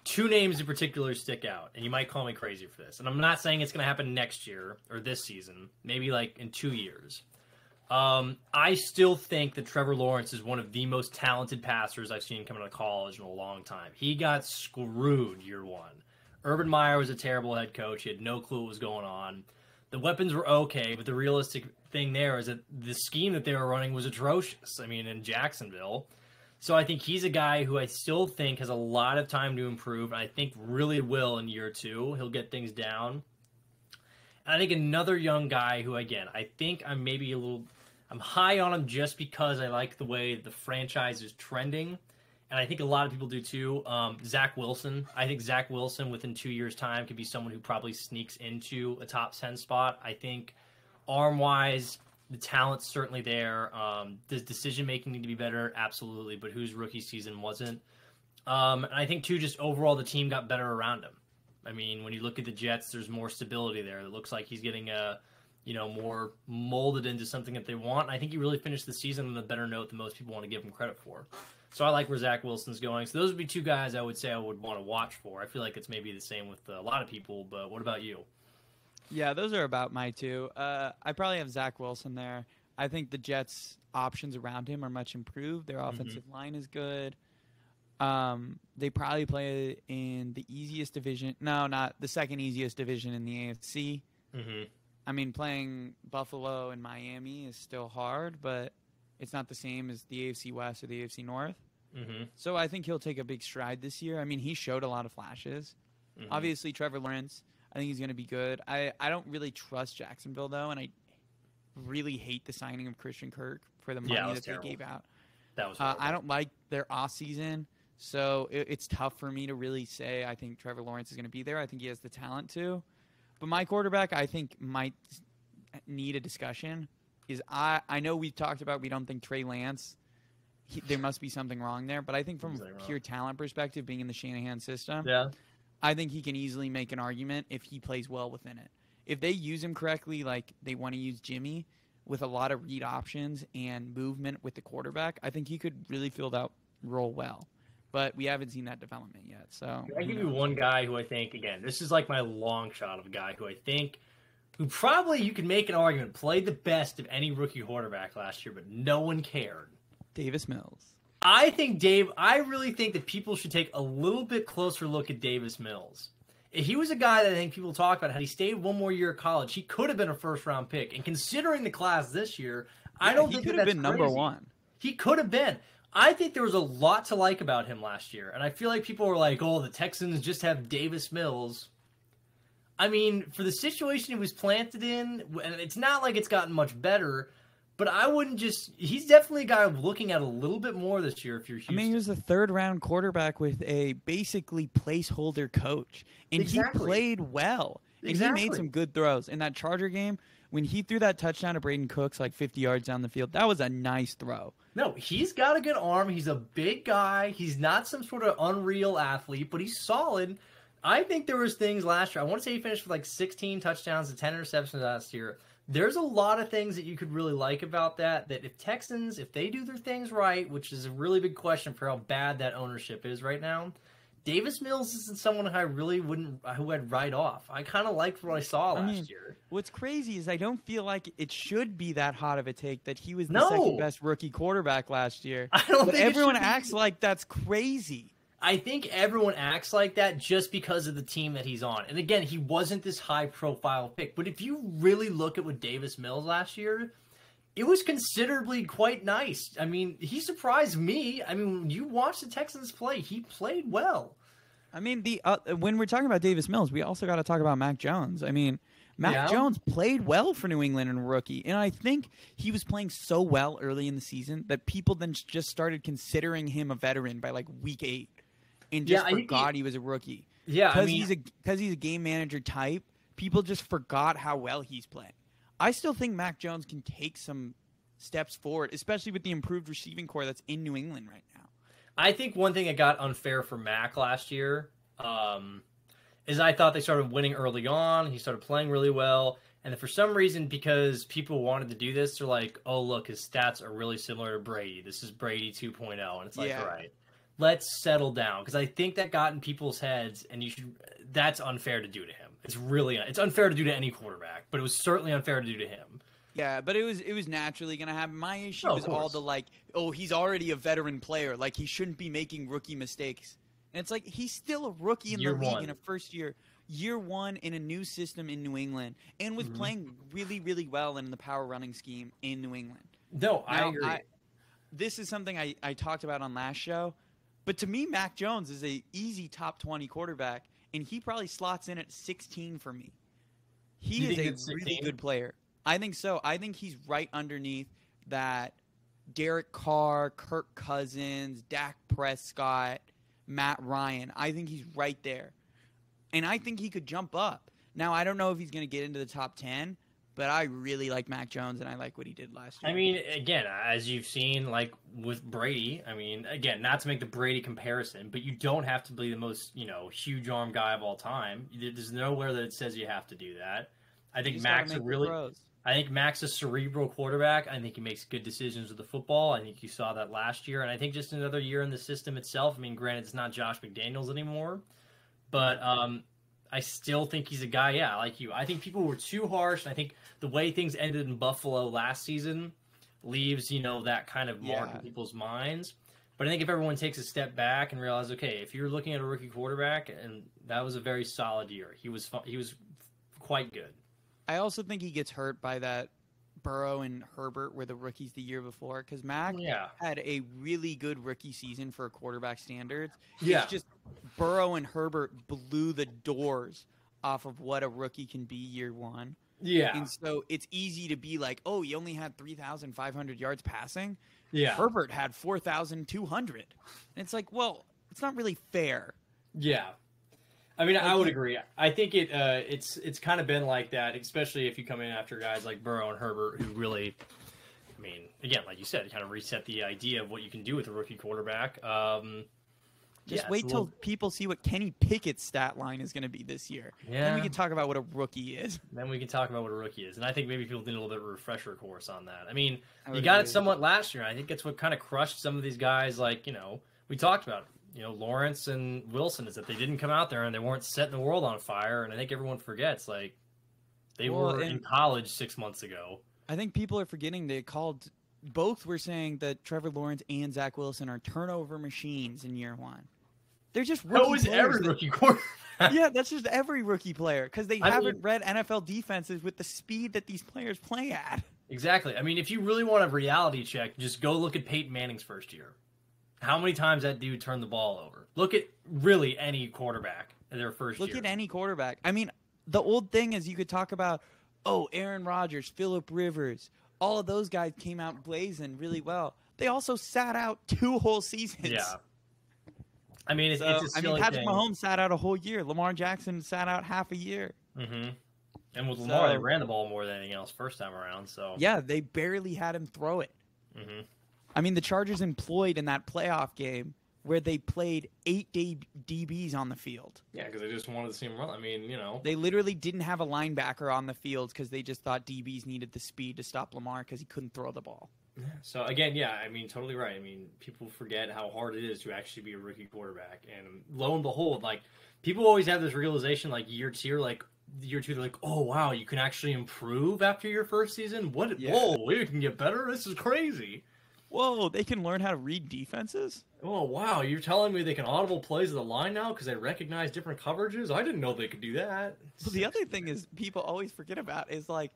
2 names in particular stick out, and you might call me crazy for this. And I'm not saying it's going to happen next year or this season, maybe in 2 years. I still think that Trevor Lawrence is one of the most talented passers I've seen coming out of college in a long time. He got screwed year 1. Urban Meyer was a terrible head coach. He had no clue what was going on. The weapons were okay, but the realistic thing there is that the scheme that they were running was atrocious. I mean, in Jacksonville. So I think he's a guy who I still think has a lot of time to improve, and I think really will in year 2. He'll get things down. And I think another young guy who, again, I think I'm high on him just because I like the way the franchise is trending, and I think a lot of people do too. Zack Wilson. I think Zack Wilson within 2 years' time could be someone who probably sneaks into a top 10 spot. I think arm-wise, The talent's certainly there. Does decision making need to be better? Absolutely. But whose rookie season wasn't? And I think too, just overall, the team got better around him. I mean, when you look at the Jets, there's more stability there. It looks like he's getting more molded into something that they want. And I think he really finished the season on a better note than most people want to give him credit for. So I like where Zack Wilson's going. So those would be two guys I would say I would want to watch for. I feel like it's maybe the same with a lot of people, but what about you? Yeah, those are about my two. I probably have Zack Wilson there. I think the Jets' options around him are much improved. Their offensive line is good. They probably play in the easiest division. No, not the second easiest division in the AFC. I mean, playing Buffalo and Miami is still hard, but it's not the same as the AFC West or the AFC North. So I think he'll take a big stride this year. I mean, he showed a lot of flashes. Obviously, Trevor Lawrence, I think he's going to be good. I don't really trust Jacksonville, though, and I really hate the signing of Christian Kirk for the money that they gave out. That was I don't like their off-season. So it's tough for me to really say I think Trevor Lawrence is going to be there. I think he has the talent to. But my quarterback, I think, might need a discussion. I know we've talked about we don't think Trey Lance, there must be something wrong there. But I think from a pure talent perspective, being in the Shanahan system, I think he can easily make an argument if he plays well within it. If they use him correctly, like they want to use Jimmy, with a lot of read options and movement with the quarterback, I think he could really fill that role well. But we haven't seen that development yet. So I give you one guy who I think, again, this is like my long shot of a guy who I think, who probably you could make an argument played the best of any rookie quarterback last year, but no one cared. Davis Mills. I really think that people should take a little bit closer look at Davis Mills. He was a guy that I think people talk about. Had he stayed one more year at college, he could have been a first-round pick. And considering the class this year, I don't think he could have been number one. He could have been. I think there was a lot to like about him last year. And I feel like people were like, oh, the Texans just have Davis Mills. I mean, for the situation he was planted in, and it's not like it's gotten much better, but I wouldn't just – he's definitely a guy I'm looking at a little bit more this year if you're Houston. I mean, he was a third-round quarterback with a basically placeholder coach, and he played well. And he made some good throws. In that Charger game, when he threw that touchdown to Braden Cooks like 50 yards down the field, that was a nice throw. No, he's got a good arm. He's a big guy. He's not some sort of unreal athlete, but he's solid. I think there was things last year. I want to say he finished with like 16 touchdowns and 10 interceptions last year. There's a lot of things that you could really like about that if Texans, if they do their things right, which is a really big question for how bad that ownership is right now, Davis Mills isn't someone who I really who I'd write off. I kind of liked what I saw last year. What's crazy is I don't feel like it should be that hot of a take that he was the second best rookie quarterback last year. I don't but think everyone acts like that's crazy. I think everyone acts like that just because of the team that he's on. And again, he wasn't this high-profile pick. But if you really look at what Davis Mills last year, it was considerably quite nice. I mean, he surprised me. I mean, when you watch the Texans play, he played well. I mean, when we're talking about Davis Mills, we also got to talk about Mac Jones. I mean, Mac Jones played well for New England and a rookie. And I think he was playing so well early in the season that people then just started considering him a veteran by like week 8 and just forgot he was a rookie. Yeah, because he's a game manager type, people just forgot how well he's playing. I still think Mac Jones can take some steps forward, especially with the improved receiving core that's in New England right now. I think one thing that got unfair for Mac last year is I thought they started winning early on. He started playing really well. And for some reason, because people wanted to do this, they're like, oh, look, his stats are really similar to Brady. This is Brady 2.0. And it's like, all right, let's settle down. Because I think that got in people's heads, and that's unfair to do to him. It's unfair to do to any quarterback, but it was certainly unfair to do to him. Yeah, but it was naturally going to happen. My issue was all the like, oh, he's already a veteran player. Like, he shouldn't be making rookie mistakes. And it's like, he's still a rookie in the league in a first year. Year one in a new system in New England. And was playing really, really well in the power running scheme in New England. No, I agree. This is something I talked about on last show. But to me, Mac Jones is a easy top 20 quarterback. And he probably slots in at 16 for me. He is a really good player. I think so. I think he's right underneath that Derek Carr, Kirk Cousins, Dak Prescott, Matt Ryan. I think he's right there. And I think he could jump up. Now, I don't know if he's going to get into the top 10, But I really like Mac Jones, and I like what he did last year. I mean, again, as you've seen, like with Brady, I mean, again, not to make the Brady comparison, but you don't have to be the most, huge arm guy of all time. There's nowhere that it says you have to do that. I think Mac's a cerebral quarterback. I think he makes good decisions with the football. I think you saw that last year, and I think just another year in the system itself. I mean, granted, it's not Josh McDaniels anymore, but I still think he's a guy, like you. I think people were too harsh, and I think the way things ended in Buffalo last season leaves, that kind of mark in people's minds. But I think if everyone takes a step back and realizes, okay, if you're looking at a rookie quarterback, and that was a very solid year. He was quite good. I also think he gets hurt by that Burrow and Herbert were the rookies the year before, because Mac had a really good rookie season for quarterback standards. It's just Burrow and Herbert blew the doors off of what a rookie can be year one. Yeah. And so it's easy to be like, oh, he only had 3,500 yards passing. Yeah. Herbert had 4,200. And it's like, well, it's not really fair. Yeah. I mean, I would agree. I think it's kind of been like that, especially if you come in after guys like Burrow and Herbert, who really, I mean, again, like you said, kind of reset the idea of what you can do with a rookie quarterback. Just wait till people see what Kenny Pickett's stat line is going to be this year. Yeah. Then we can talk about what a rookie is. And I think maybe people need a little bit of a refresher course on that. I mean, you got it somewhat last year. I think that's what kind of crushed some of these guys, like, we talked about Lawrence and Wilson, is that they didn't come out there and they weren't setting the world on fire. And I think everyone forgets, like, they were in college 6 months ago. I think people are forgetting both were saying that Trevor Lawrence and Zack Wilson are turnover machines in year one. They're just rookie players. Every rookie quarterback. Yeah, that's just every rookie player, because they haven't read NFL defenses with the speed that these players play at. Exactly. I mean, if you really want a reality check, just go look at Peyton Manning's first year. How many times that dude turned the ball over? Look at really any quarterback in their first year. Look at any quarterback. I mean, the old thing is you could talk about, Aaron Rodgers, Phillip Rivers, all of those guys came out blazing really well. They also sat out 2 whole seasons. Yeah. I mean, it's a silly Patrick thing. Mahomes sat out a whole year. Lamar Jackson sat out half a year. Mm-hmm. And with Lamar, they ran the ball more than anything else first time around. So yeah, they barely had him throw it. Mm-hmm. I mean, the Chargers employed in that playoff game where they played 8 DBs on the field. Yeah, because they just wanted to see him run. I mean, They literally didn't have a linebacker on the field because they just thought DBs needed the speed to stop Lamar because he couldn't throw the ball. So, again, I mean, totally right. I mean, people forget how hard it is to actually be a rookie quarterback. And lo and behold, like, people always have this realization, like, year two, they're like, oh, wow, you can actually improve after your first season? What? Yeah. Whoa, you can get better? This is crazy. Whoa, they can learn how to read defenses? Oh, wow, you're telling me they can audible plays of the line now because they recognize different coverages? I didn't know they could do that. Well, the other thing is people always forget about is, like,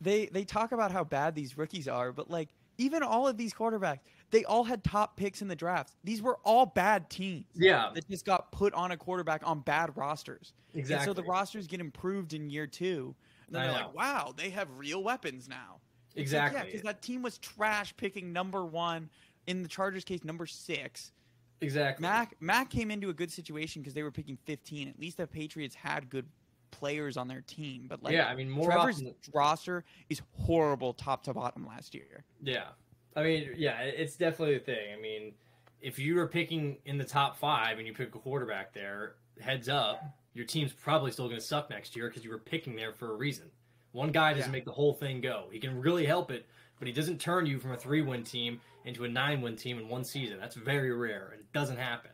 they talk about how bad these rookies are, but, like, even all of these quarterbacks, they all had top picks in the drafts. These were all bad teams. Yeah. That just got put on a quarterback on bad rosters. Exactly. And so the rosters get improved in year 2. And then they're like, wow, they have real weapons now. Exactly. Yeah, because that team was trash picking number 1, in the Chargers' case, number 6. Exactly. Mac came into a good situation because they were picking 15. At least the Patriots had good players on their team. But Trevor's roster is horrible top to bottom last year. Yeah. I mean, it's definitely a thing. I mean, if you were picking in the top 5 and you pick a quarterback there, heads up, your team's probably still going to suck next year because you were picking there for a reason. One guy doesn't make the whole thing go. He can really help it, but he doesn't turn you from a 3-win team into a 9-win team in one season. That's very rare, and it doesn't happen.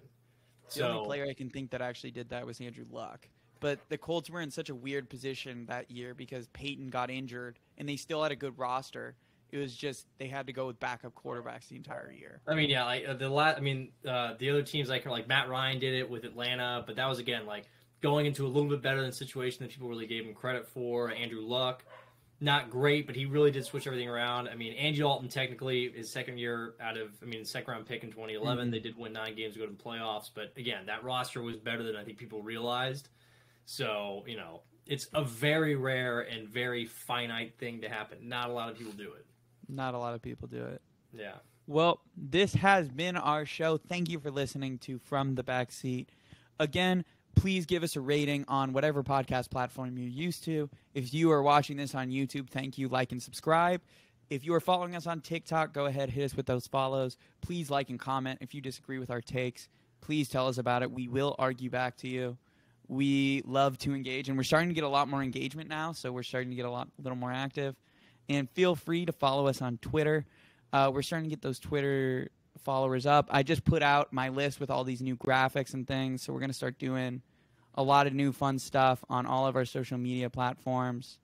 The only player I can think that actually did that was Andrew Luck. But the Colts were in such a weird position that year because Peyton got injured, and they still had a good roster. It was just they had to go with backup quarterbacks the entire year. I mean, yeah, like the other teams like Matt Ryan did it with Atlanta, but that was again like going into a little bit better than situation that people really gave him credit for. Andrew Luck, not great, but he really did switch everything around. I mean, Andy Dalton technically his second year second round pick in 2011. Mm-hmm. They did win 9 games to go to the playoffs, but again, that roster was better than I think people realized. So, it's a very rare and very finite thing to happen. Not a lot of people do it. Not a lot of people do it. Yeah. Well, this has been our show. Thank you for listening to From the Backseat. Again, Please give us a rating on whatever podcast platform you're used to. If you are watching this on YouTube, thank you. Like and subscribe. If you are following us on TikTok, go ahead, hit us with those follows. Please like and comment. If you disagree with our takes, please tell us about it. We will argue back to you. We love to engage, and we're starting to get a lot more engagement now, so we're starting to get a little more active. And feel free to follow us on Twitter. We're starting to get those Twitter followers up. I just put out my list with all these new graphics and things, so we're going to start doing a lot of new fun stuff on all of our social media platforms.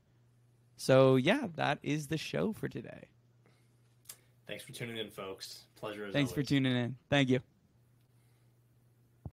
So, yeah, that is the show for today. Thanks for tuning in, folks. Pleasure as Thanks always. for tuning in. Thank you.